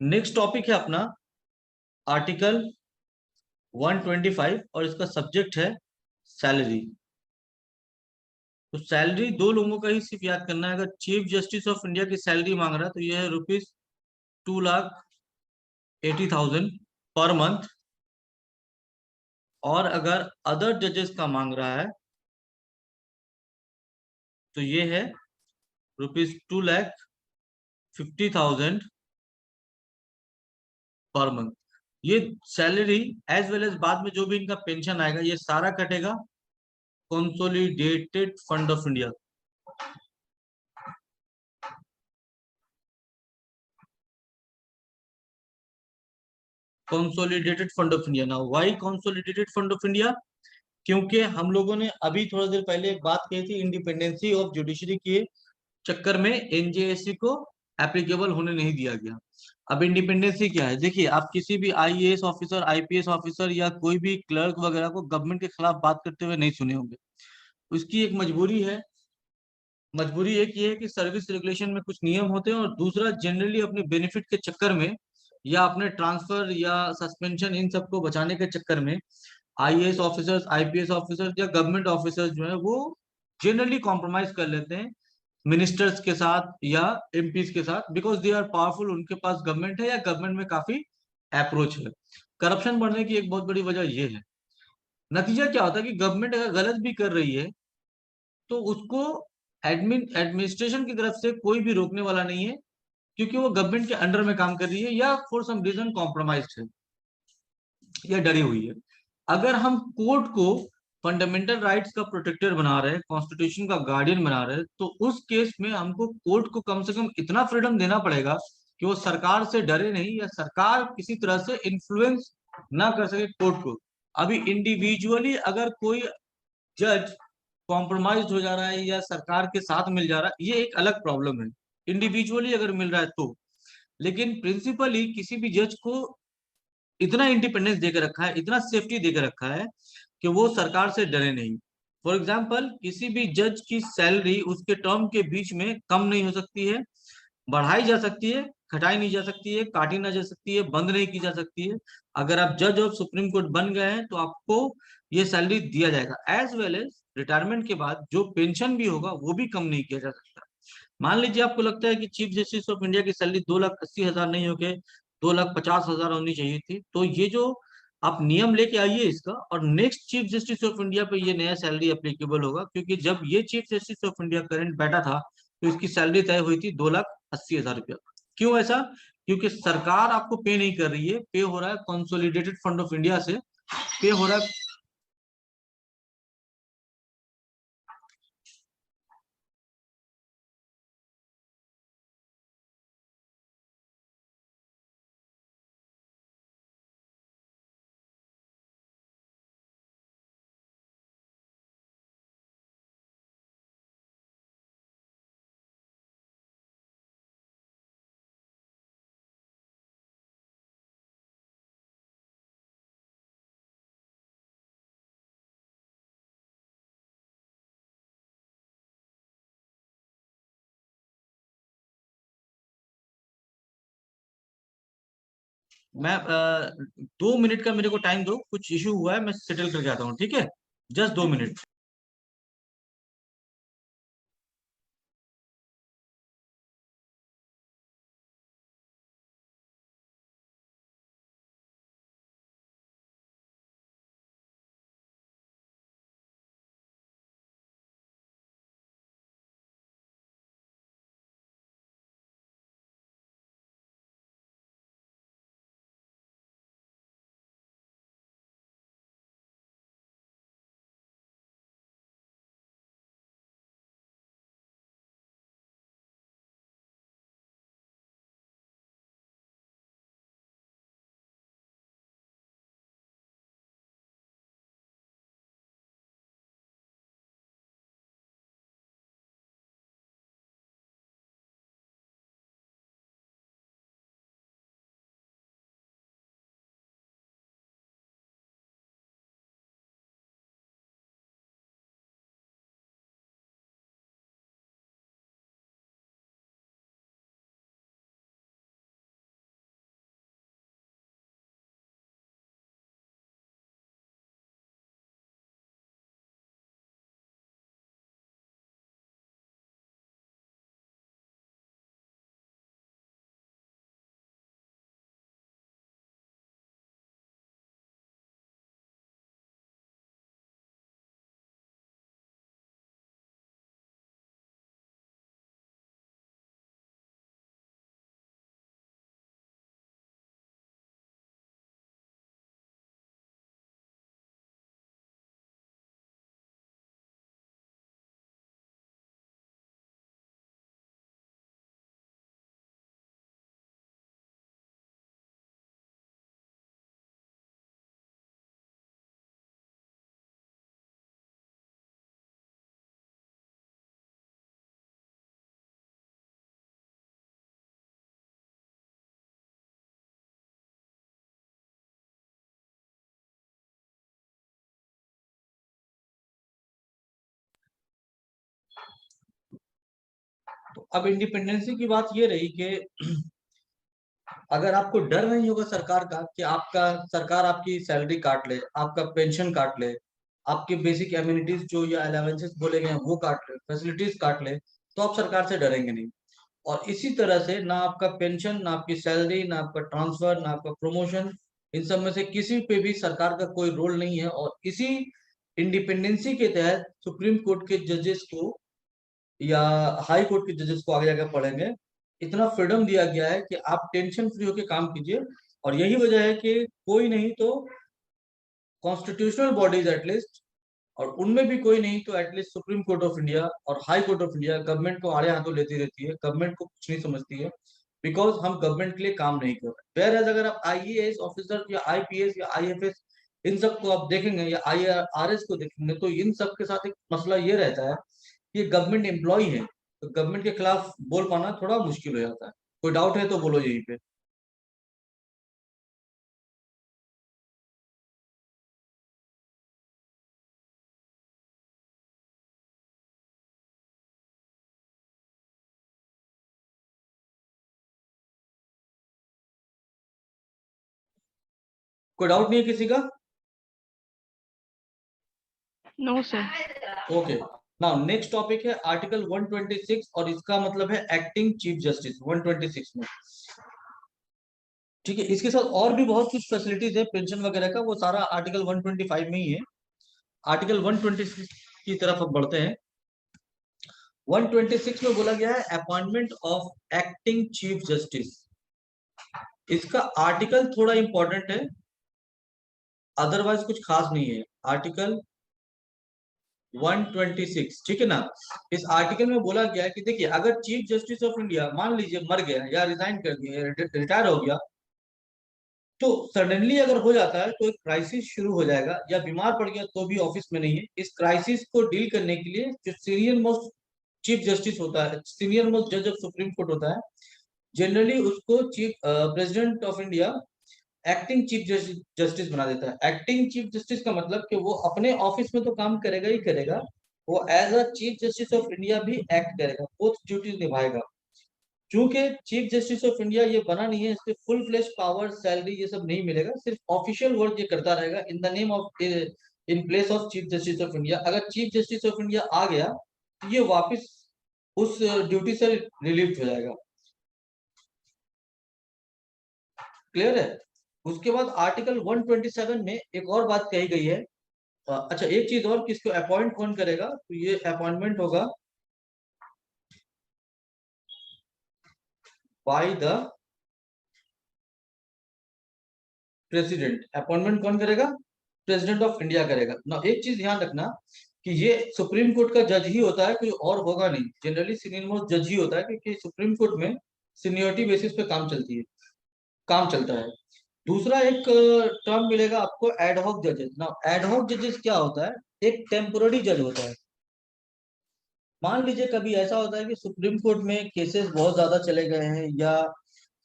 Next topic है अपना article 125 और इसका सब्जेक्ट है सैलरी। तो सैलरी दो लोगों का ही सिर्फ याद करना है। अगर चीफ जस्टिस ऑफ इंडिया की सैलरी मांग रहा है तो यह है ₹2,80,000 पर मंथ। और अगर अदर जजेस का मांग रहा है तो ये है ₹2,50,000 पर मंथ। ये सैलरी एज वेल एज बाद में जो भी इनका पेंशन आएगा ये सारा कटेगा consolidated fund of India. Consolidated fund of India. ना why consolidated fund of India? क्योंकि हम लोगों ने अभी थोड़ा देर पहले एक बात कही थी, इंडिपेंडेंसी ऑफ जुडिशरी के चक्कर में एनजेएससी को एप्लीकेबल होने नहीं दिया गया। अब इंडिपेंडेंसी क्या है? देखिए, आप किसी भी आईएएस ऑफिसर, आईपीएस ऑफिसर या कोई भी क्लर्क वगैरह को गवर्नमेंट के खिलाफ बात करते हुए नहीं सुने होंगे। उसकी एक मजबूरी है। मजबूरी एक ये है कि सर्विस रेगुलेशन में कुछ नियम होते हैं, और दूसरा जनरली अपने बेनिफिट के चक्कर में या अपने ट्रांसफर या सस्पेंशन इन सबको बचाने के चक्कर में आईएएस ऑफिसर्स, आईपीएस ऑफिसर्स या गवर्नमेंट ऑफिसर्स जो है वो जनरली कॉम्प्रोमाइज कर लेते हैं मिनिस्टर्स के साथ या एमपीज के साथ, बिकॉज दे आर पावरफुल, उनके पास गवर्नमेंट है या गवर्नमेंट में काफी अप्रोच है। करप्शन बढ़ने की एक बहुत बड़ी वजह यह है। नतीजा क्या होता है कि गवर्नमेंट अगर गलत भी कर रही है तो उसको एडमिनिस्ट्रेशन की तरफ से कोई भी रोकने वाला नहीं है, क्योंकि वो गवर्नमेंट के अंडर में काम कर रही है या फॉर सम रीजन कॉम्प्रोमाइज है या डरी हुई है। अगर हम कोर्ट को फंडामेंटल राइट्स का प्रोटेक्टर बना रहे हैं, कॉन्स्टिट्यूशन का गार्डियन बना रहे हैं, तो उस केस में हमको कोर्ट को कम से कम इतना फ्रीडम देना पड़ेगा कि वो सरकार से डरे नहीं या सरकार किसी तरह से इन्फ्लुएंस ना कर सके कोर्ट को। अभी इंडिविजुअली अगर कोई जज कॉम्प्रोमाइज हो जा रहा है या सरकार के साथ मिल जा रहा है, ये एक अलग प्रॉब्लम है, इंडिविजुअली अगर मिल रहा है तो। लेकिन प्रिंसिपली किसी भी जज को इतना इंडिपेंडेंस देकर रखा है, इतना सेफ्टी देकर रखा है कि वो सरकार से डरे नहीं। फॉर एग्जाम्पल, किसी भी जज की सैलरी उसके टर्म के बीच में कम नहीं हो सकती है, बढ़ाई जा सकती है, घटाई नहीं जा सकती है, काटी नहीं जा सकती है, बंद नहीं की जा सकती है। अगर आप जज ऑफ सुप्रीम कोर्ट बन गए हैं तो आपको ये सैलरी दिया जाएगा। एज वेल एज रिटायरमेंट के बाद जो पेंशन भी होगा वो भी कम नहीं किया जा सकता। मान लीजिए आपको लगता है कि चीफ जस्टिस ऑफ इंडिया की सैलरी 2,80,000 नहीं होके 2,50,000 होनी चाहिए थी, तो ये जो आप नियम लेके आइए इसका, और next chief justice of India पे ये नया सैलरी एप्लीकेबल होगा। क्योंकि जब ये chief justice of India current बैठा था तो इसकी सैलरी तय हुई थी 2,80,000 रुपया। क्यों ऐसा? क्योंकि सरकार आपको पे नहीं कर रही है, पे हो रहा है कंसोलिडेटेड फंड ऑफ इंडिया से, पे हो रहा है। मैं 2 मिनट का मेरे को टाइम दो, कुछ इशू हुआ है, मैं सेटल करके आता हूँ, ठीक है? Just 2 minute. तो अब इंडिपेंडेंसी की बात ये रही कि अगर आपको डर नहीं होगा सरकार का कि आपका सरकार आपकी सैलरी काट ले, आपका पेंशन काट ले, आपके बेसिक एम्यूनिटीज जो या अलाउंसेस बोले गए हैं वो काट ले, फैसिलिटीज काट ले, तो आप सरकार से डरेंगे नहीं। और इसी तरह से ना आपका पेंशन, ना आपकी सैलरी, ना आपका ट्रांसफर, ना आपका प्रमोशन, इन सब में से किसी पे भी सरकार का कोई रोल नहीं है। और इसी इंडिपेंडेंसी के तहत सुप्रीम कोर्ट के जजेस को या हाई कोर्ट के जजेस को आगे जाकर पढ़ेंगे, इतना फ्रीडम दिया गया है कि आप टेंशन फ्री होकर काम कीजिए। और यही वजह है कि कोई नहीं तो कॉन्स्टिट्यूशनल बॉडीज एटलीस्ट, और उनमें भी कोई नहीं तो at least Supreme Court of India और High Court of India government को आड़े हाथों लेती रहती है, गवर्नमेंट को कुछ नहीं समझती है, बिकॉज हम गवर्नमेंट के लिए काम नहीं कर रहे। वेयर एज अगर आप आईएएस ऑफिसर या आईपीएस या आईएफएस इन सब को आप देखेंगे या आईआरएस को देखेंगे, तो इन सब के साथ एक मसला ये रहता है कि गवर्नमेंट एम्प्लॉय है, तो गवर्नमेंट के खिलाफ बोल पाना थोड़ा मुश्किल हो जाता है। कोई डाउट है तो बोलो यहीं पे। कोई डाउट नहीं है किसी का? No sir. Okay, now next topic है आर्टिकल 126 और इसका मतलब है एक्टिंग चीफ जस्टिस 126 में। ठीक है, इसके साथ और भी बहुत कुछ फैसिलिटीज है पेंशन वगैरह का, वो सारा आर्टिकल 125 में ही है। आर्टिकल 126 की तरफ अब बढ़ते हैं। 126 में बोला गया है appointment of acting chief justice. इसका आर्टिकल थोड़ा इंपॉर्टेंट है, अदरवाइज कुछ खास नहीं है। आर्टिकल 126, ठीक है ना। इस आर्टिकल में बोला गया है कि देखिए, अगर चीफ जस्टिस ऑफ इंडिया मान लीजिए मर गया या रिजाइन कर दिया, रिटायर हो गया, तो सडनली अगर हो जाता है तो एक क्राइसिस शुरू हो जाएगा, या बीमार पड़ गया तो भी ऑफिस में नहीं है। इस क्राइसिस को डील करने के लिए जो सीनियर मोस्ट चीफ जस्टिस होता है, सीनियर मोस्ट जज ऑफ सुप्रीम कोर्ट होता है, जनरली उसको chief president of India acting chief justice बना देता है। एक्टिंग चीफ जस्टिस का मतलब कि वो अपने ऑफिस में तो काम करेगा ही करेगा, वो as a chief justice of India भी एक्ट करेगा, बोथ ड्यूटीज निभाएगा। क्योंकि चीफ जस्टिस ऑफ इंडिया ये बना नहीं है, इसके फुल फ्लेश पावर, सैलरी ये सब नहीं मिलेगा, सिर्फ ऑफिशियल वर्क ये करता रहेगा in the name of, in place of chief justice of India. अगर चीफ जस्टिस ऑफ इंडिया आ गया तो ये वापस उस ड्यूटी से रिलीव हो जाएगा। क्लियर है? उसके बाद आर्टिकल 127 में एक और बात कही गई है। अच्छा, एक चीज और, किसको अपॉइंट कौन करेगा, तो ये अपॉइंटमेंट होगा बाय द प्रेसिडेंट। अपॉइंटमेंट कौन करेगा? प्रेसिडेंट ऑफ इंडिया करेगा ना। एक चीज ध्यान रखना कि ये सुप्रीम कोर्ट का जज ही होता है, कोई और होगा नहीं। जनरली सीनियर मोस्ट जज ही होता है, क्योंकि सुप्रीम कोर्ट में सीनियरिटी बेसिस पे काम चलती है, काम चलता है। दूसरा एक टर्म मिलेगा आपको, एडहॉक जजेस। ना एडहॉक जजेस क्या होता है? एक टेम्पोररी जज होता है। मान लीजिए कभी ऐसा होता है कि सुप्रीम कोर्ट में केसेस बहुत ज्यादा चले गए हैं, या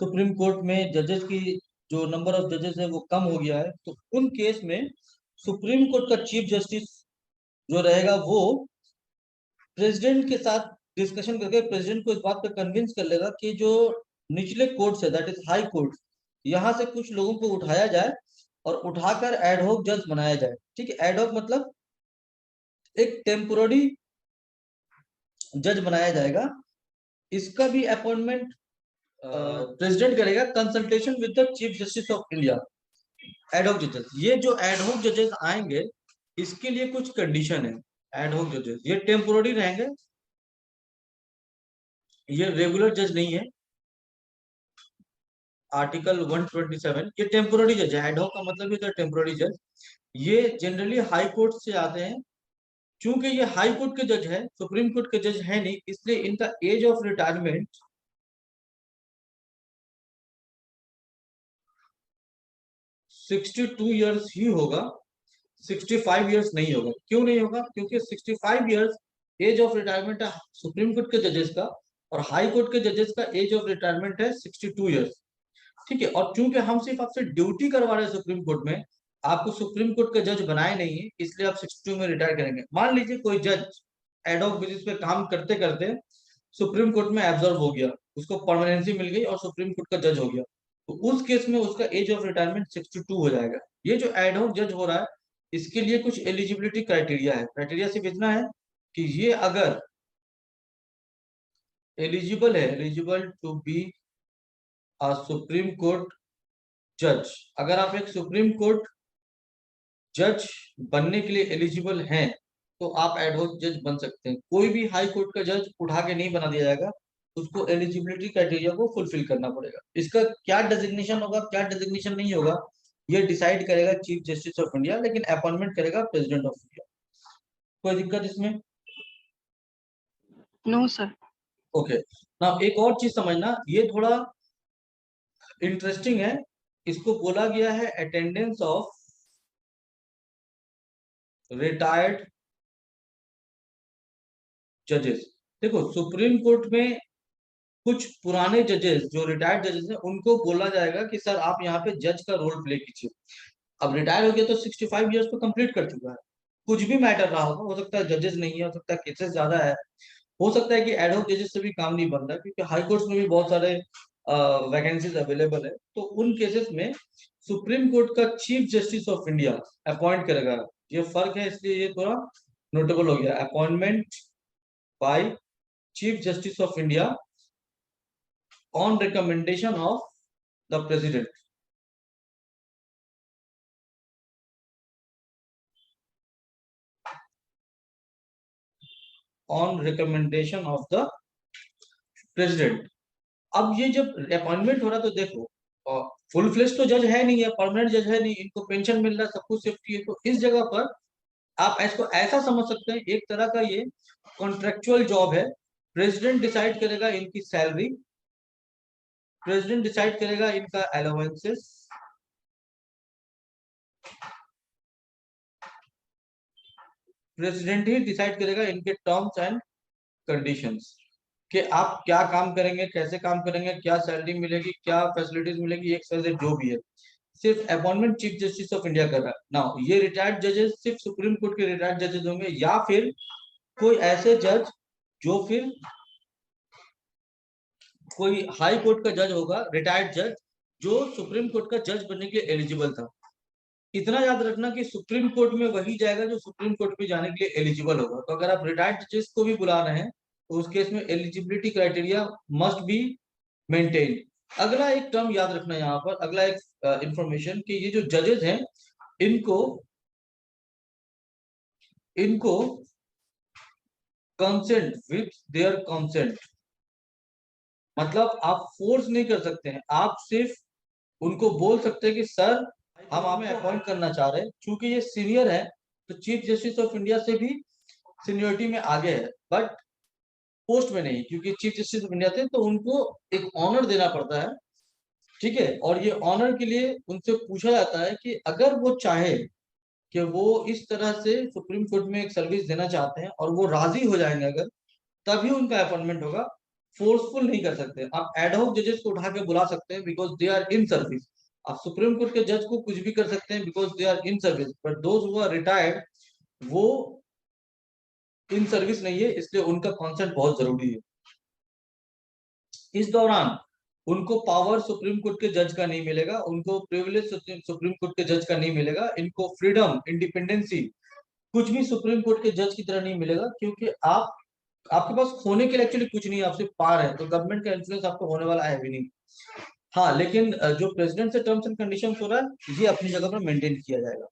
सुप्रीम कोर्ट में जजेस की जो नंबर ऑफ जजेस है वो कम हो गया है, तो उन केस में सुप्रीम कोर्ट का चीफ जस्टिस जो रहेगा वो प्रेसिडेंट के साथ डिस्कशन करके प्रेसिडेंट को इस बात पे कन्विंस कर लेगा कि जो निचले कोर्ट है, दैट इज हाई कोर्ट, यहाँ से कुछ लोगों को उठाया जाए और उठाकर एडहॉक जज बनाया जाए। ठीक है, एडहॉक मतलब एक टेम्पोररी जज बनाया जाएगा। इसका भी अपॉइंटमेंट प्रेसिडेंट करेगा, consultation with the chief justice of India. Ad hoc जजेस, ये जो एडहॉक जजेस आएंगे इसके लिए कुछ कंडीशन है। एडहॉक जजेस ये टेम्पोररी रहेंगे, ये रेगुलर जज नहीं है। आर्टिकल 127 ये टेम्पोररी जज है। एडहॉक का मतलब ये टेम्पोररी जज, ये जनरली हाई कोर्ट से आते हैं। चूंकि ये हाई कोर्ट के जज है, सुप्रीम कोर्ट के जज है नहीं, इसलिए इनका as of retirement 62 years he होगा, 65 ईयर्स नहीं होगा। क्यों नहीं होगा? क्योंकि 65 ईयर्स एज ऑफ रिटायरमेंट है सुप्रीम कोर्ट के जजेस का, और हाई कोर्ट के जजेस का एज ऑफ रिटायरमेंट है 62 ईयर्स। ठीक है, और चूंकि हम सिर्फ आपसे ड्यूटी करवा रहे हैं सुप्रीम कोर्ट में, आपको सुप्रीम कोर्ट के जज बनाए नहीं है, इसलिए आप 62 में रिटायर करेंगे। मान लीजिए कोई जज एडहॉक बेसिस पे काम करते करते सुप्रीम कोर्ट में एब्जॉर्ब हो गया, उसको परमानेंसी मिल गई और सुप्रीम कोर्ट का जज हो गया, तो उस केस में उसका एज ऑफ रिटायरमेंट 62 हो जाएगा। ये जो एडहॉक जज हो रहा है, इसके लिए कुछ एलिजिबिलिटी क्राइटेरिया है। क्राइटेरिया सिर्फ इतना है कि ये अगर एलिजिबल है, eligible to be a supreme court जज, अगर आप एक सुप्रीम कोर्ट जज बनने के लिए एलिजिबल हैं तो आप एडहॉक जज बन सकते हैं। कोई भी हाई कोर्ट का जज उठा के नहीं बना दिया जाएगा, उसको एलिजिबिलिटी क्राइटेरिया को फुलफिल करना पड़ेगा। इसका क्या डेजिग्नेशन होगा, क्या डेजिग्नेशन नहीं होगा, ये डिसाइड करेगा चीफ जस्टिस ऑफ इंडिया, लेकिन अपॉइंटमेंट करेगा प्रेसिडेंट ऑफ इंडिया। कोई दिक्कत इसमें? No sir. ओके ना, एक और चीज समझना, ये थोड़ा इंटरेस्टिंग है, इसको बोला गया है अटेंडेंस ऑफ रिटायर्ड जजेस। देखो सुप्रीम कोर्ट में कुछ पुराने जजेस जो रिटायर्ड जजेस हैं उनको बोला जाएगा कि सर आप यहाँ पे जज का रोल प्ले कीजिए। अब रिटायर हो गया तो 65 इयर्स तो कंप्लीट कर चुका है, कुछ भी मैटर रहा होगा, हो सकता है जजेस नहीं है, हो सकता है केसेस ज्यादा है, हो सकता है कि एडहॉक जजेस से भी काम नहीं बन रहा है, क्योंकि हाई कोर्ट्स में भी बहुत सारे वैकेंसीज अवेलेबल है। तो उन केसेस में सुप्रीम कोर्ट का chief justice of India appoint करेगा। ये फर्क है, इसलिए ये थोड़ा नोटेबल हो गया, appointment by chief justice of India on recommendation of the president। on recommendation of the president। अब ये जब अपॉइंटमेंट हो रहा तो देखो, फुल फ्लेश तो जज है नहीं है, परमानेंट जज है नहीं, इनको पेंशन मिल रहा है, सब कुछ सेफ्टी है, तो इस जगह पर आप इसको ऐसा समझ सकते हैं, एक तरह का ये कॉन्ट्रेक्चुअल जॉब है। प्रेसिडेंट डिसाइड करेगा इनकी सैलरी, प्रेसिडेंट डिसाइड करेगा इनका अलाउंसेस, प्रेसिडेंट ही डिसाइड करेगा इनके टर्म्स एंड कंडीशंस, कि आप क्या काम करेंगे, कैसे काम करेंगे, क्या सैलरी मिलेगी, क्या फैसिलिटीज मिलेगी, एक से जो भी है। सिर्फ appointment chief justice of India कर रहा है ना। ये रिटायर्ड जजेस सिर्फ सुप्रीम कोर्ट के रिटायर्ड जजेस होंगे, या फिर कोई ऐसे जज जो फिर कोई हाई कोर्ट का जज होगा, रिटायर्ड जज जो सुप्रीम कोर्ट का जज बनने के लिए एलिजिबल था। इतना याद रखना कि सुप्रीम कोर्ट में वही जाएगा जो सुप्रीम कोर्ट में जाने के लिए एलिजिबल होगा। तो अगर आप रिटायर्ड जजेस को भी बुला रहे हैं तो उस केस में eligibility criteria must be maintain. अगला एक टर्म याद रखना यहाँ पर, अगला एक इंफॉर्मेशन कि ये जो जजेस हैं इनको इनको कंसेंट विथ देयर कंसेंट, मतलब आप फोर्स नहीं कर सकते हैं, आप सिर्फ उनको बोल सकते हैं कि सर हम हमें अपॉइंट करना चाह रहे हैं, क्योंकि ये सीनियर है तो चीफ जस्टिस ऑफ इंडिया से भी सीनियरिटी में आगे है, बट पोस्ट में नहीं, क्योंकि चीफ जस्टिस ऑफ इंडिया थे तो उनको एक ऑनर देना पड़ता है। ठीक है, और ये ऑनर के लिए उनसे पूछा जाता है कि अगर वो चाहे कि वो इस तरह से सुप्रीम कोर्ट में एक सर्विस देना चाहते हैं और वो राजी हो जाएंगे अगर, तभी उनका अपॉइंटमेंट होगा। फोर्सफुल नहीं कर सकते आप, एडहॉक जजेस को उठा के बुला सकते हैं because they are in service. आप सुप्रीम कोर्ट के जज को कुछ भी कर सकते हैं because they are in service, but those who are retired वो इन सर्विस नहीं है, इसलिए उनका कॉन्सेंट बहुत जरूरी है। इस दौरान उनको पावर सुप्रीम कोर्ट के जज का नहीं मिलेगा, उनको प्रिविलेज सुप्रीम कोर्ट के जज का नहीं मिलेगा, इनको फ्रीडम, इंडिपेंडेंसी कुछ भी सुप्रीम कोर्ट के जज की तरह नहीं मिलेगा, क्योंकि आपके पास खोने के लिए एक्चुअली कुछ नहीं है, आपसे पार है, तो गवर्नमेंट का इन्फ्लुएंस आपको होने वाला है भी नहीं। हाँ, लेकिन जो प्रेसिडेंट से टर्म्स एंड कंडीशंस हो रहा है ये अपनी जगह पर मेंटेन किया जाएगा।